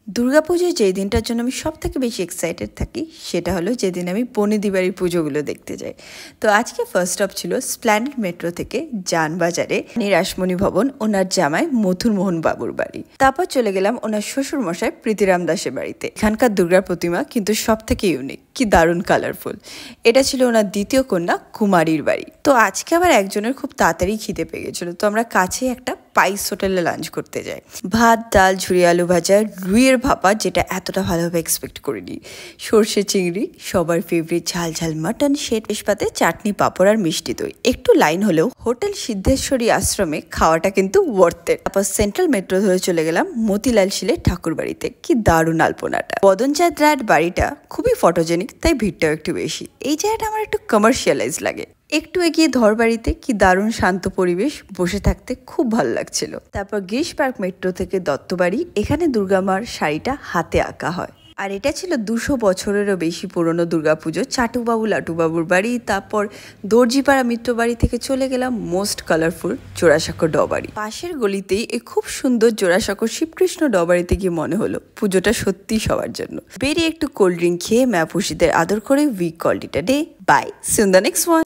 দুর্গাপুজোর যেই দিনটার জন্য আমি সবথেকে বেশি এক্সাইটেড থাকি সেটা হলো যেদিন আমি বনেদি বাড়ির পুজোগুলো দেখতে যাই। তো আজকে ফার্স্ট স্টপ ছিল স্প্ল্যানেড মেট্রো থেকে জানবাজারে রাসমণি ভবন, ওনার জামাই মথুর মোহন বাবুর বাড়ি। তারপর চলে গেলাম ওনার শ্বশুর মশাই প্রীতিরাম দাসের বাড়িতে। এখানকার দুর্গার প্রতিমা কিন্তু সব থেকে ইউনিক, কি দারুণ কালারফুল। এটা ছিল ওনার দ্বিতীয় কন্যা কুমারীর বাড়ি। তো আজকে আবার একজনের খুব তাড়াতাড়ি খিদে পেয়ে গেছিলো, তো আমরা কাছে একটা পাইস হোটেলে লাঞ্চ করতে যাই। ভাত, ডাল, ঝুরি আলু ভাজা, রুইয়ের ভাপা যেটা এতটা ভালোভাবে এক্সপেক্ট করিনি, সর্ষে চিংড়ি, সবার ফেভারিট ঝাল ঝাল মাটন, শেষ পাতে চাটনি, পাঁপড় আর মিষ্টি দই। একটু লাইন হলেও হোটেল সিদ্ধেশ্বরী আশ্রমে খাওয়াটা কিন্তু ওয়ার্থের। তারপর সেন্ট্রাল মেট্রো ধরে চলে গেলাম মতিলাল শিলের ঠাকুর বাড়িতে। কি দারুণ আলপনাটা। বদনচাঁদ রায়ের বাড়িটা খুবই ফটোজেনিক, তাই ভিড়টাও একটু বেশি। এই জায়গাটা আমার একটু কমার্শিয়ালাইজ লাগে। একটু এগিয়ে ধর বাড়িতে কি দারুণ শান্ত পরিবেশ, বসে থাকতে খুব ভালো লাগছিল। তারপর গিরিশ পার্ক মেট্রো থেকে দত্তবাড়ি, এখানে দুর্গামার শাড়িটা হাতে আঁকা হয়। আর এটা ছিল 200 বছরেরও বেশি পুরনো দুর্গাপুজো, চাটুবাবু লাটুবাবুর বাড়ি। তারপর দর্জিপাড়া মিত্র বাড়ি থেকে চলে গেলাম মোস্ট কালারফুল জোড়াসাঁকো ডবাড়ি। পাশের গলিতেই এই খুব সুন্দর জোড়াসাঁকো শিবকৃষ্ণ ডবাড়িতে গিয়ে মনে হলো পুজোটা সত্যি সবার জন্য। বেরিয়ে একটু কোল্ড ড্রিঙ্ক খেয়ে ম্যাপুসিদের আদর করে we called it a day. Bye, see you in the next one.